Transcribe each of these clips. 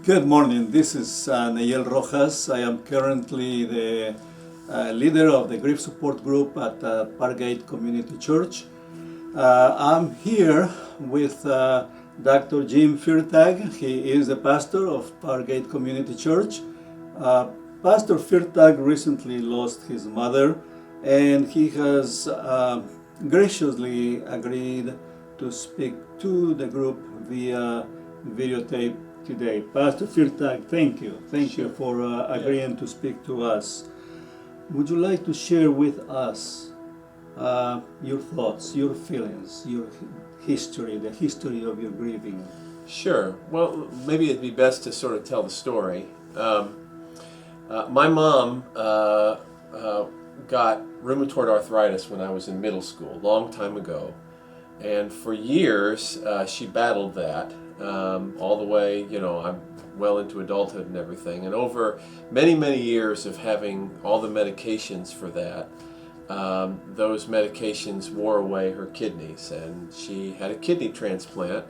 Good morning. This is Nayel Rojas. I am currently the leader of the grief support group at Parkgate Community Church. I'm here with Dr. Jim Firtag. He is the pastor of Parkgate Community Church. Pastor Firtag recently lost his mother, and he has graciously agreed to speak to the group via videotape today. Pastor Firtag, thank you. Thank you for agreeing to speak to us. Would you like to share with us your thoughts, your feelings, your history, the history of your grieving? Sure. Well, maybe it'd be best to sort of tell the story. My mom got rheumatoid arthritis when I was in middle school, a long time ago. And for years, she battled that all the way, I'm well into adulthood and everything. And over many, many years of having all the medications for that, those medications wore away her kidneys. And she had a kidney transplant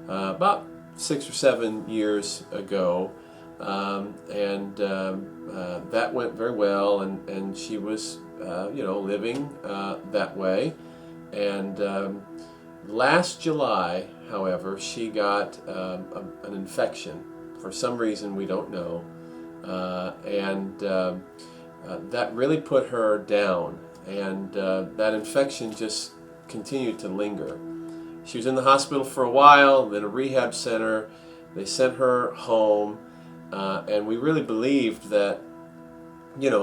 about 6 or 7 years ago. That went very well, and she was, living that way. And last July, however, she got an infection. For some reason we don't know, that really put her down, and that infection just continued to linger. She was in the hospital for a while, then a rehab center. They sent her home, and we really believed that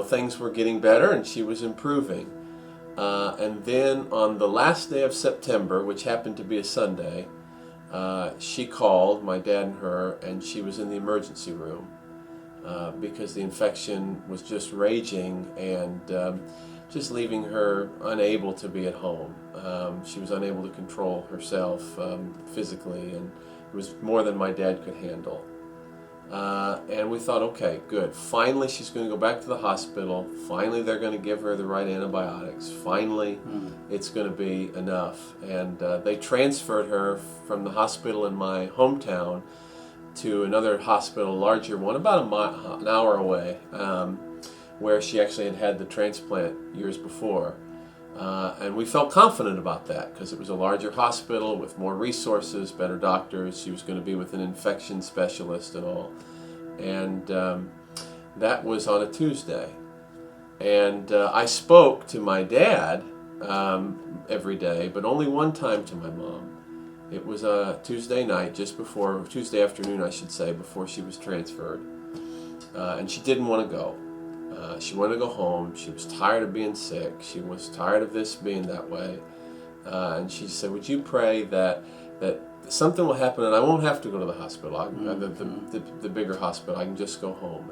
things were getting better and she was improving. And then on the last day of September, which happened to be a Sunday, she called, my dad and her, and she was in the emergency room because the infection was just raging and just leaving her unable to be at home. She was unable to control herself physically, and it was more than my dad could handle. And we thought, okay, good. Finally, she's going to go back to the hospital. Finally, they're going to give her the right antibiotics. Finally, it's going to be enough. And they transferred her from the hospital in my hometown to another hospital, larger one, about an hour away, where she actually had the transplant years before. And we felt confident about that because it was a larger hospital with more resources, better doctors. She was going to be with an infection specialist and all. And that was on a Tuesday. And I spoke to my dad every day, but only one time to my mom. It was a Tuesday night, Tuesday afternoon, I should say, before she was transferred. And she didn't want to go. She wanted to go home. She was tired of being sick. She was tired of this being that way. And she said, would you pray that something will happen and I won't have to go to the hospital, the bigger hospital. I can just go home.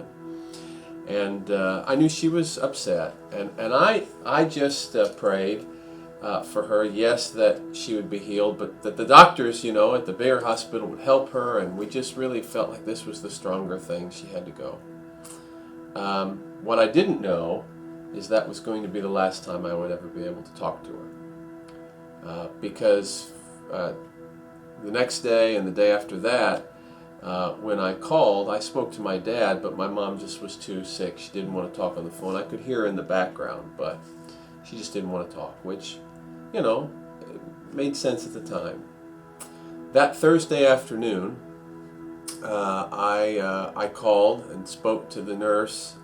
And I knew she was upset. And I just prayed for her, yes, that she would be healed, but that the doctors, at the bigger hospital would help her. And we just really felt like this was the stronger thing. She had to go. What I didn't know is that was going to be the last time I would ever be able to talk to her. Because the next day and the day after that, when I called, I spoke to my dad, but my mom just was too sick. She didn't want to talk on the phone. I could hear her in the background, but she just didn't want to talk, which, it made sense at the time. That Thursday afternoon, I called and spoke to the nurse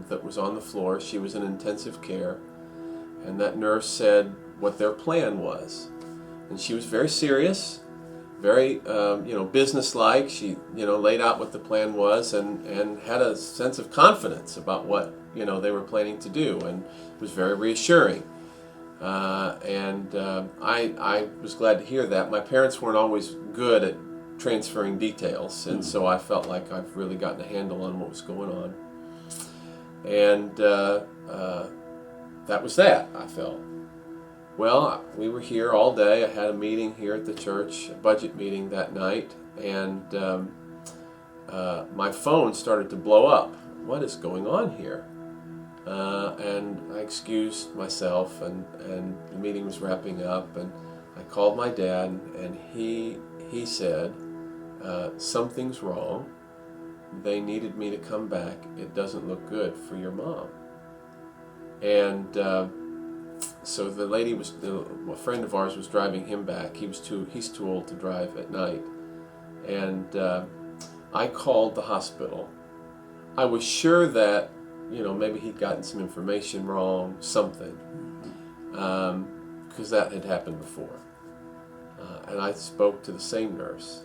that was on the floor. She was in intensive care, and that nurse said what their plan was. And she was very serious, very businesslike. She laid out what the plan was and had a sense of confidence about what they were planning to do, and it was very reassuring. I was glad to hear that. My parents weren't always good at transferring details, and so I felt like I've really gotten a handle on what was going on. And that was that, I felt. Well, we were here all day. I had a meeting here at the church, a budget meeting that night, and my phone started to blow up. What is going on here? And I excused myself, and the meeting was wrapping up, and I called my dad, and he said, something's wrong. they needed me to come back. It doesn't look good for your mom. And so the lady was, a friend of ours was driving him back. He's too old to drive at night. And I called the hospital. I was sure that, maybe he'd gotten some information wrong, something, because that had happened before. And I spoke to the same nurse.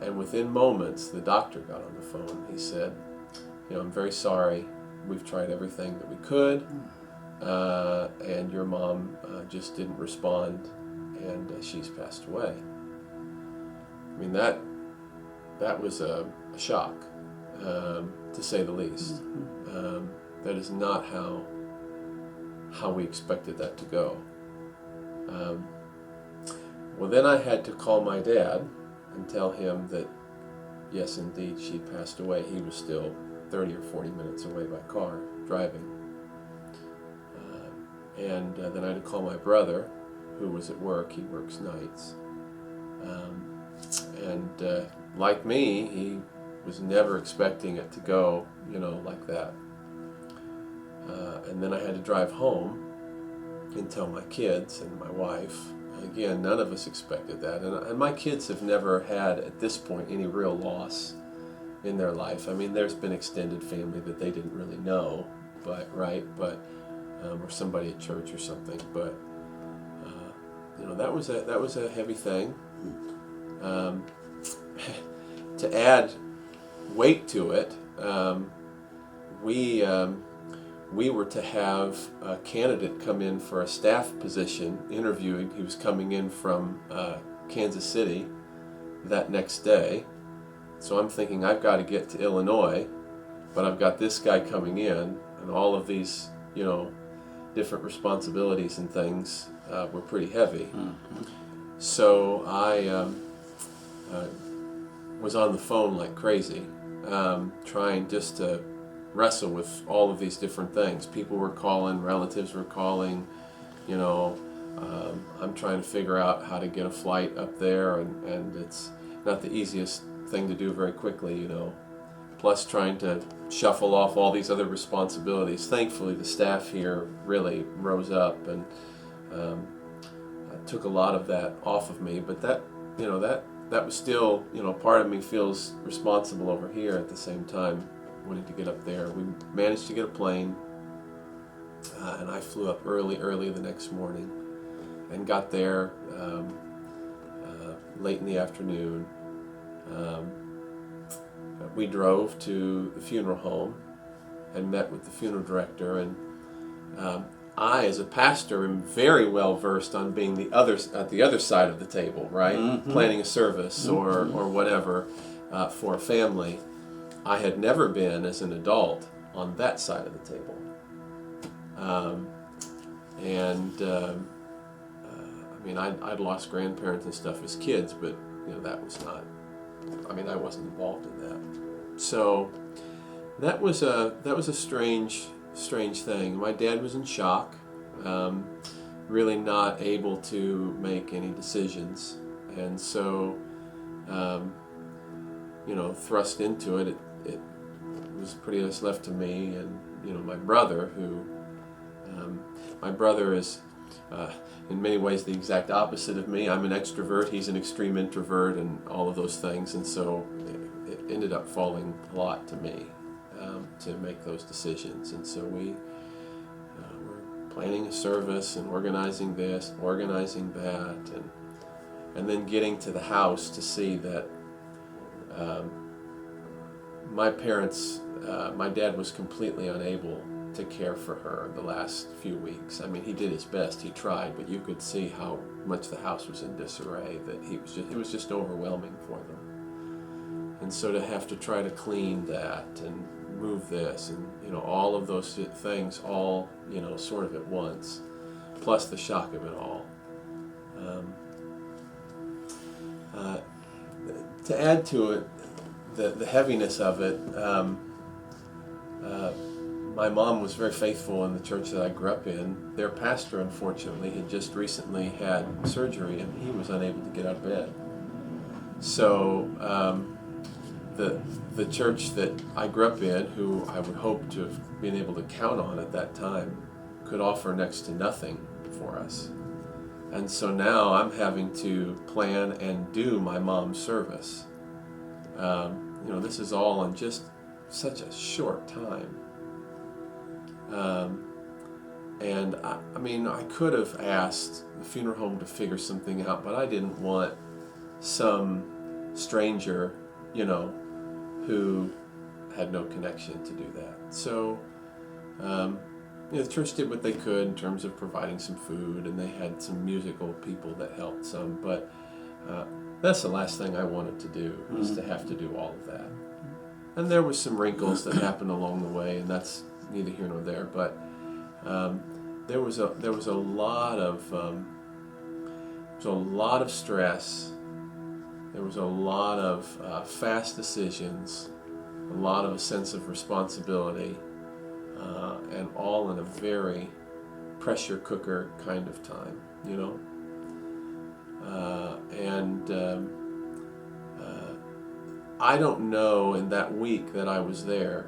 And within moments, the doctor got on the phone. He said, I'm very sorry. We've tried everything that we could, and your mom just didn't respond, and she's passed away. I mean, that was a shock, to say the least. That is not how we expected that to go. Well, then I had to call my dad and tell him that, yes, indeed, she'd passed away. He was still 30 or 40 minutes away by car, driving. And then I had to call my brother, who was at work. He works nights. And like me, he was never expecting it to go, like that. And then I had to drive home and tell my kids and my wife. Again, none of us expected that. And my kids have never had, at this point, any real loss in their life. I mean, there's been extended family that they didn't really know, but or somebody at church or something. But that was a heavy thing. To add weight to it, we were to have a candidate come in for a staff position interviewing. He was coming in from Kansas City that next day. So I'm thinking, I've got to get to Illinois, but I've got this guy coming in, and all of these, different responsibilities and things were pretty heavy. So I was on the phone like crazy, trying just to wrestle with all of these different things. People were calling, relatives were calling, I'm trying to figure out how to get a flight up there, and it's not the easiest thing to do very quickly, plus trying to shuffle off all these other responsibilities. Thankfully, the staff here really rose up and took a lot of that off of me, but that was still, part of me feels responsible over here at the same time, wanting to get up there. We managed to get a plane, and I flew up early the next morning and got there late in the afternoon. We drove to the funeral home and met with the funeral director, and I, as a pastor, am very well versed on being at the other side of the table, right? Mm-hmm. Planning a service or whatever for a family. I had never been, as an adult, on that side of the table. I'd lost grandparents and stuff as kids, but that was not. I wasn't involved in that. So that was a strange thing. My dad was in shock, really not able to make any decisions, and so thrust into it. It was pretty much left to me and my brother, who my brother is in many ways the exact opposite of me. I'm an extrovert, he's an extreme introvert, and all of those things, and so it ended up falling a lot to me to make those decisions. And so we were planning a service and organizing this, organizing that, and then getting to the house to see that my parents, my dad was completely unable to care for her the last few weeks. He did his best, he tried, but you could see how much the house was in disarray, that it was just overwhelming for them. And so to have to try to clean that and move this and all of those things all sort of at once, plus the shock of it all. To add to it, the heaviness of it, my mom was very faithful in the church that I grew up in. Their pastor, unfortunately, had just recently had surgery, and he was unable to get out of bed. So the church that I grew up in, who I would hope to have been able to count on at that time, could offer next to nothing for us. And so now I'm having to plan and do my mom's service. This is all in just such a short time. And I could have asked the funeral home to figure something out, but I didn't want some stranger, who had no connection to do that. So, the church did what they could in terms of providing some food, and they had some musical people that helped some, but that's the last thing I wanted to do, was to have to do all of that. And there was some wrinkles that happened along the way, and that's neither here nor there, but there was a lot of stress. There was a lot of fast decisions, a lot of a sense of responsibility, and all in a very pressure cooker kind of time, I don't know, in that week that I was there,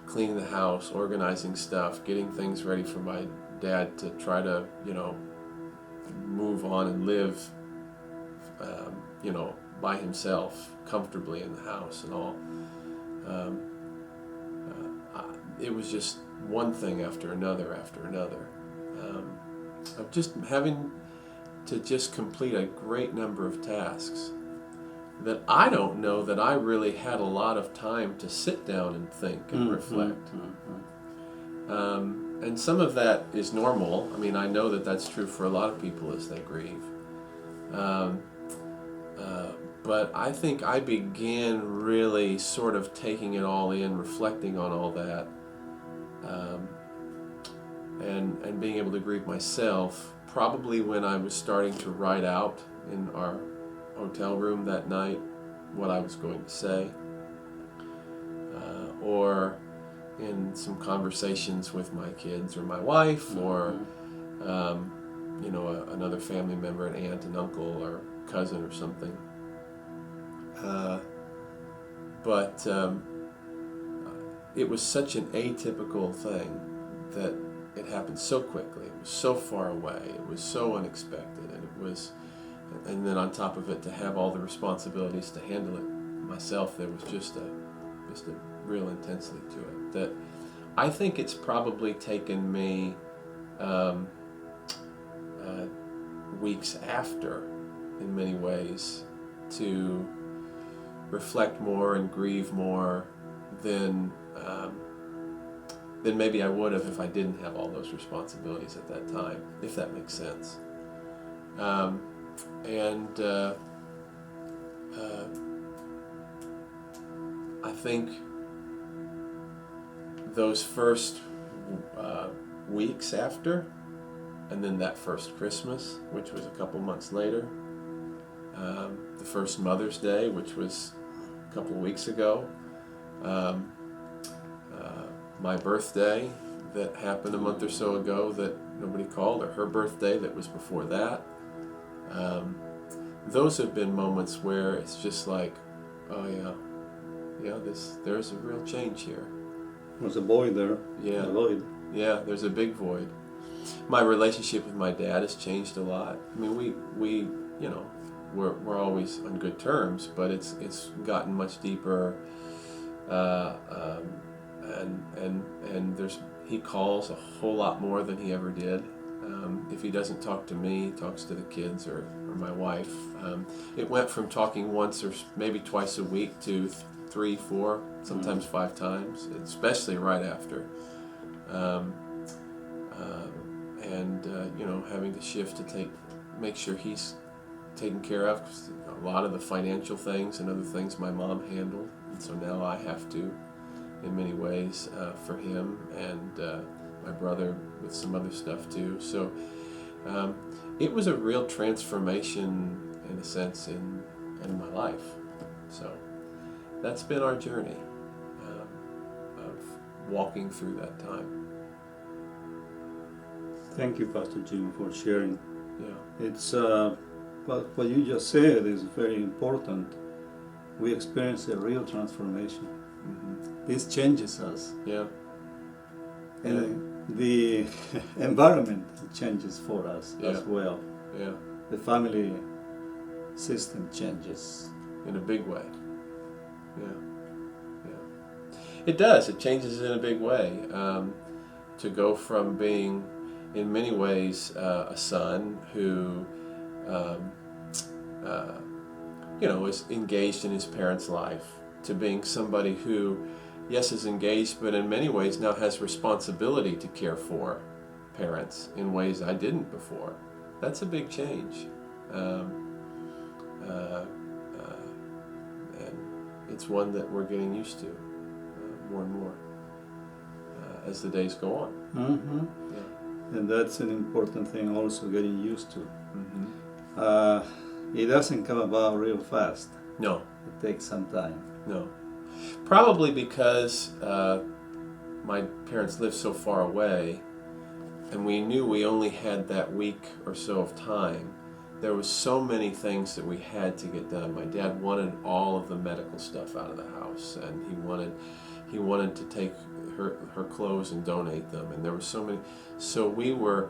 cleaning the house, organizing stuff, getting things ready for my dad to try to, move on and live, by himself, comfortably in the house and all. It was just one thing after another, of just having to just complete a great number of tasks that I don't know that I really had a lot of time to sit down and think and reflect. And some of that is normal. I know that that's true for a lot of people as they grieve. But I think I began really sort of taking it all in, reflecting on all that, and being able to grieve myself, probably when I was starting to write out in our hotel room that night what I was going to say, or in some conversations with my kids or my wife, or another family member, an aunt, an uncle, or cousin or something. But it was such an atypical thing that it happened so quickly. It was so far away. It was so unexpected, and then on top of it, to have all the responsibilities to handle it myself, there was just a real intensity to it that I think it's probably taken me weeks after, in many ways, to reflect more and grieve more than maybe I would have if I didn't have all those responsibilities at that time, if that makes sense. I think those first weeks after, and then that first Christmas, which was a couple months later, the first Mother's Day, which was a couple of weeks ago, my birthday that happened a month or so ago that nobody called, or her birthday that was before that. Those have been moments where it's just like, oh yeah, there's a real change here. There's a void there. Yeah. A void. Yeah, there's a big void. My relationship with my dad has changed a lot. We're always on good terms, but it's gotten much deeper. And he calls a whole lot more than he ever did. If he doesn't talk to me, he talks to the kids or my wife. It went from talking once or maybe twice a week to 3, 4, sometimes 5 times, especially right after. Having to shift to make sure he's taken care of, 'cause a lot of the financial things and other things my mom handled, and so now I have to, in many ways, for him, and my brother with some other stuff too. So it was a real transformation, in a sense, in my life. So that's been our journey of walking through that time. Thank you, Pastor Jim, for sharing. Yeah. It's what you just said is very important. we experience a real transformation. Mm-hmm. This changes us. Yeah. And the environment changes for us as well. Yeah. The family system changes. In a big way. Yeah. Yeah. It does. It changes in a big way. To go from being, in many ways, a son who, is engaged in his parents' life, to being somebody who, yes, is engaged, but in many ways now has responsibility to care for parents in ways I didn't before. That's a big change. And it's one that we're getting used to more and more as the days go on. Mm-hmm. Yeah. And that's an important thing also, getting used to. Mm-hmm. It doesn't come about real fast. No. It takes some time. No. Probably because my parents lived so far away, and we knew we only had that week or so of time. There was so many things that we had to get done. My dad wanted all of the medical stuff out of the house, and he wanted to take her clothes and donate them, and there were so many. So we were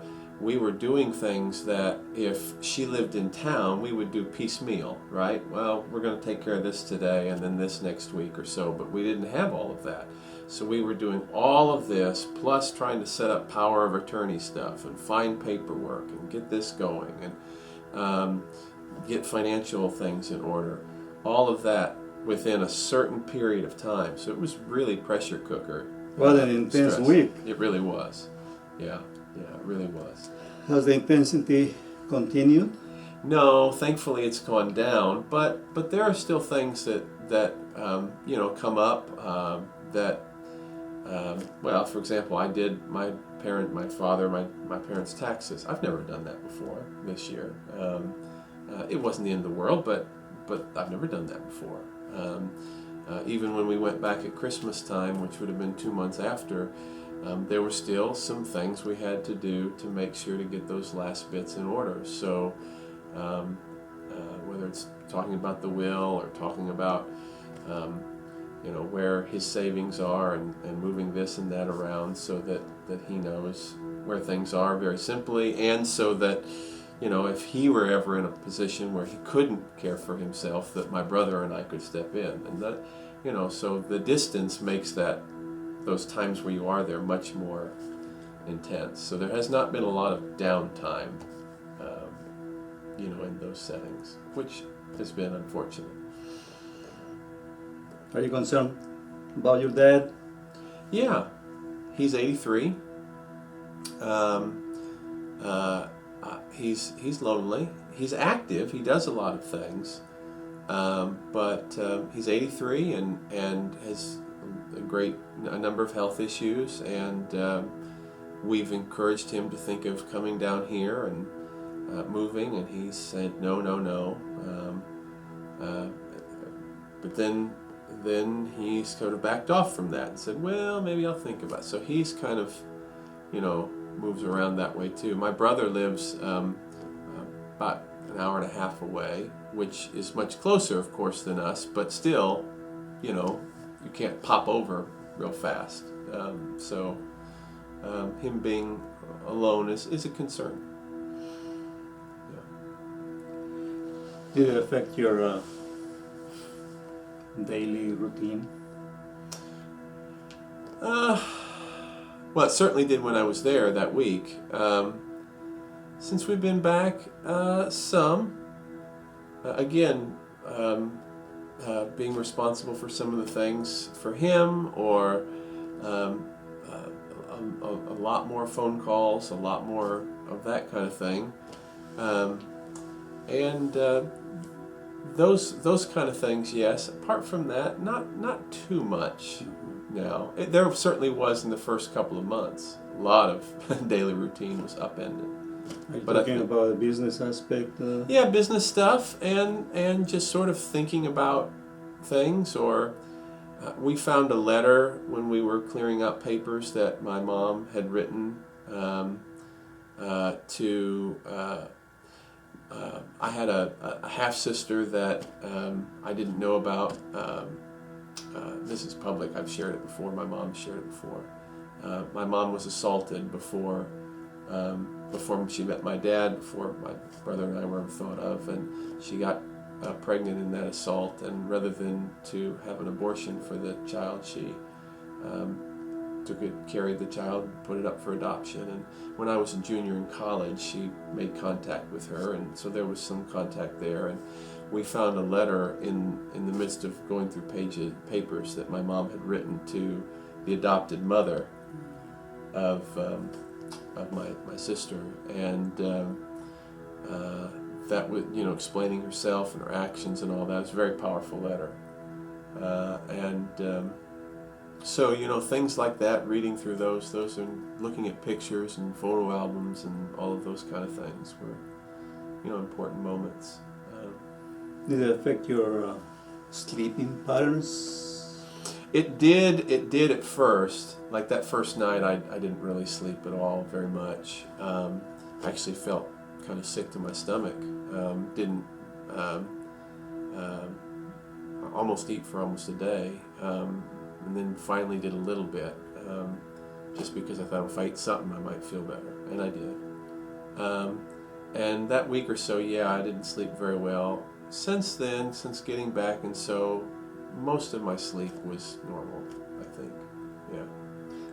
doing things that if she lived in town, we would do piecemeal, right? Well, we're going to take care of this today and then this next week or so, but we didn't have all of that. So we were doing all of this, plus trying to set up power of attorney stuff and find paperwork and get this going and get financial things in order. All of that within a certain period of time. So it was really pressure cooker. What an intense stress. week. It really was. Yeah, it really was. Has the intensity continued? No, thankfully it's gone down, but there are still things that come up well, for example, I did my parents' taxes. I've never done that before this year. It wasn't the end of the world, but I've never done that before. Even when we went back at Christmas time, which would have been 2 months after, there were still some things we had to do to make sure to get those last bits in order. So whether it's talking about the will or talking about where his savings are and moving this and that around so that he knows where things are very simply, and so that if he were ever in a position where he couldn't care for himself, that my brother and I could step in. And that, so the distance makes those times where you are there much more intense. So there has not been a lot of downtime, in those settings, which has been unfortunate. Are you concerned about your dad? Yeah, he's 83. He's lonely. He's active. He does a lot of things, but he's 83 and has a number of health issues. And we've encouraged him to think of coming down here and moving, and he said no. But then he sort of backed off from that and said, well, maybe I'll think about it. So he's kind of, moves around that way too. My brother lives about an hour and a half away, which is much closer, of course, than us, but still, you can't pop over real fast. So him being alone is a concern. Did it affect your daily routine? Well, it certainly did when I was there that week. Since we've been back, some. Again, being responsible for some of the things for him, or a lot more phone calls, a lot more of that kind of thing. And those kind of things, yes. Apart from that, not too much. No, there certainly was in the first couple of months. A lot of daily routine was upended. Are you talking about the business aspect? Yeah, business stuff, and just sort of thinking about things. Or we found a letter when we were clearing out papers that my mom had written to I had a half-sister that I didn't know about. This is public. I've shared it before. My mom shared it before. My mom was assaulted before she met my dad, before my brother and I were ever thought of, and she got pregnant in that assault, and rather than to have an abortion for the child, she carried the child, put it up for adoption. And when I was a junior in college, she made contact with her, and so there was some contact there. And we found a letter in the midst of going through papers that my mom had written to the adopted mother of my sister, and that was, explaining herself and her actions and all that. It was a very powerful letter, so things like that, reading through those and looking at pictures and photo albums and all of those kind of things were important moments. Did it affect your sleeping patterns? It did at first. Like that first night, I didn't really sleep at all very much. I actually felt kind of sick to my stomach. Didn't almost eat for almost a day. And then finally did a little bit, just because I thought if I ate something I might feel better, and I did. And that week or so, I didn't sleep very well. Since then, since getting back, and so most of my sleep was normal, I think. Yeah.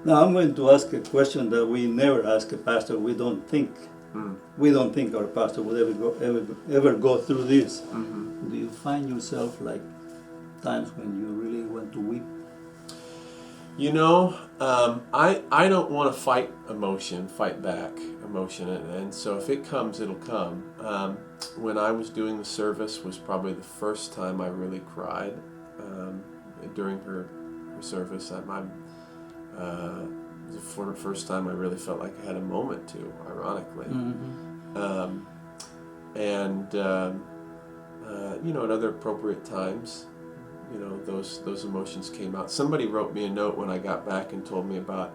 Now I'm going to ask a question that we never ask a pastor. We don't think our pastor would ever go through this. Mm-hmm. Do you find yourself like times when you really want to weep? I don't want to fight back emotion, and so if it comes, it'll come. When I was doing the service was probably the first time I really cried during her service. It was the first time I really felt like I had a moment to, ironically. Mm-hmm. At other appropriate times, those emotions came out. Somebody wrote me a note when I got back and told me about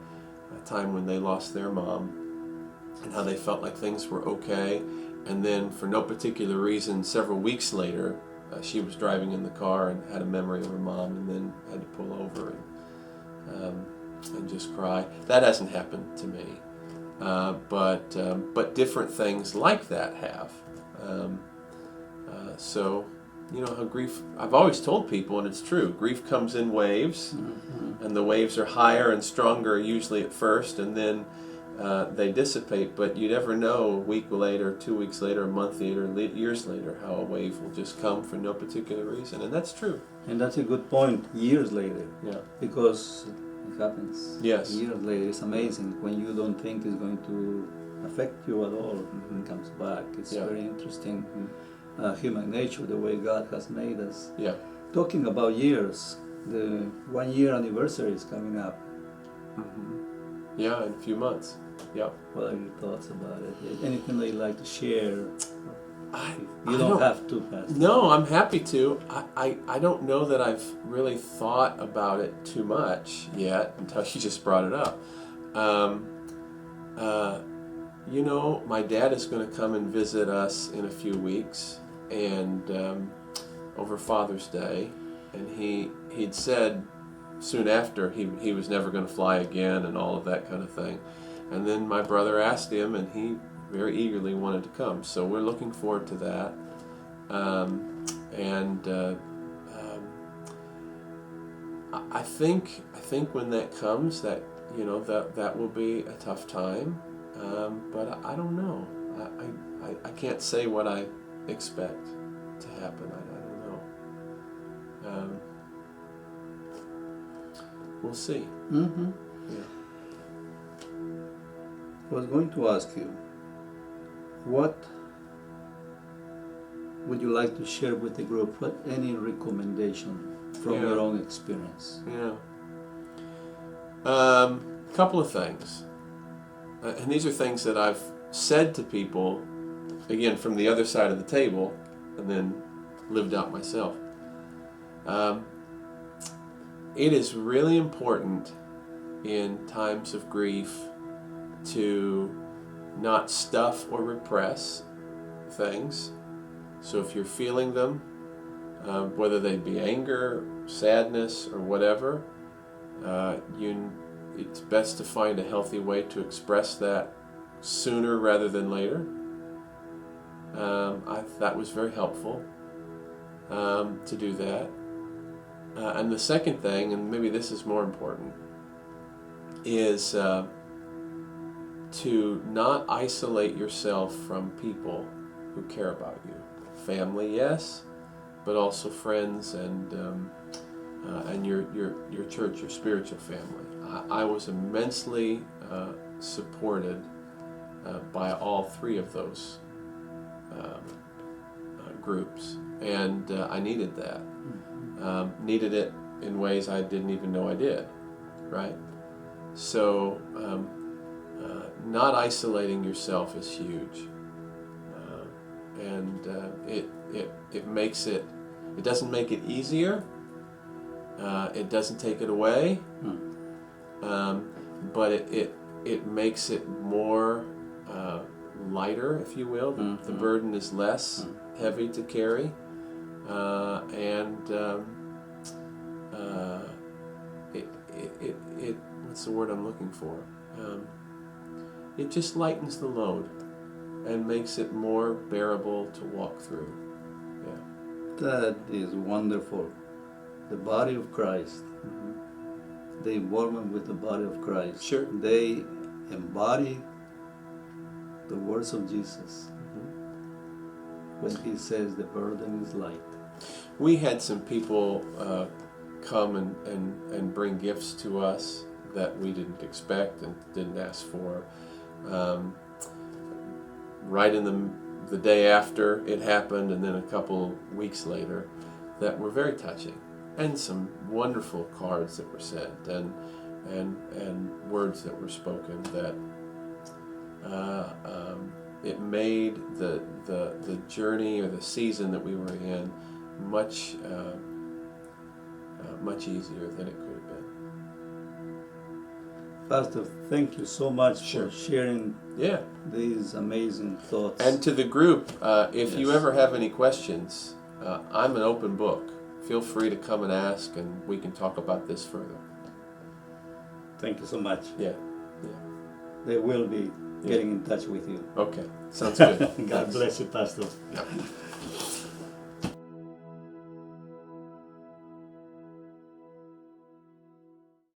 a time when they lost their mom and how they felt like things were okay, and then for no particular reason, several weeks later, she was driving in the car and had a memory of her mom, and then had to pull over and just cry. That hasn't happened to me, but different things like that have. So how grief, I've always told people, and it's true, grief comes in waves, Mm-hmm. and the waves are higher and stronger usually at first, and then they dissipate, but you never know a week later, 2 weeks later, a month later, years later, how a wave will just come for no particular reason, and that's true. And that's a good point, years later. Yeah. Because it happens. Yes. Years later. It's amazing when you don't think it's going to affect you at all. Mm-hmm. It comes back. It's Yeah. very interesting. Mm-hmm. Human nature, the way God has made us. Yeah. Talking about years, the 1 year anniversary is coming up. Mm-hmm. Yeah, in a few months. Yeah. What are your thoughts about it? Anything that you'd like to share? You I don't have to, Pastor. No, I'm happy to. I don't know that I've really thought about it too much yet until you just brought it up. My dad is going to come and visit us in a few weeks, and over Father's Day, and he'd said soon after he was never going to fly again and all of that kind of thing. And then my brother asked him, and he very eagerly wanted to come. So we're looking forward to that. I think when that comes, that that will be a tough time. But I don't know. I can't say what I expect to happen. I don't know. We'll see. Mm-hmm. Yeah. I was going to ask you, what would you like to share with the group? Any recommendation from your own experience? Yeah. Couple of things. And these are things that I've said to people, again, from the other side of the table, and then lived out myself. It is really important in times of grief to not stuff or repress things. So if you're feeling them, whether they be anger, sadness, or whatever, it's best to find a healthy way to express that sooner rather than later. That was very helpful to do that. And the second thing, and maybe this is more important, is to not isolate yourself from people who care about you. Family, yes, but also friends and your church, your spiritual family. I was immensely supported by all three of those groups, and I needed that. Needed it in ways I didn't even know I did, right? So not isolating yourself is huge, and it makes it doesn't make it easier, it doesn't take it away, but it makes it more lighter, if you will. The burden is less heavy to carry, and it what's the word I'm looking for? It just lightens the load and makes it more bearable to walk through. Yeah. That is wonderful. The body of Christ, the involvement with the body of Christ. Sure. They embody the words of Jesus when he says the burden is light. We had some people come and bring gifts to us that we didn't expect and didn't ask for. Right in the day after it happened, and then a couple weeks later, that were very touching, and some wonderful cards that were sent, and words that were spoken that it made the journey or the season that we were in much easier than it could have been. Pastor, thank you so much Sure. for sharing these amazing thoughts. And to the group, if you Yes. ever have any questions, I'm an open book. Feel free to come and ask, and we can talk about this further. Thank you so much. Yeah. They will be getting in touch with you. Okay. Sounds good. God bless you, Pastor. Yeah.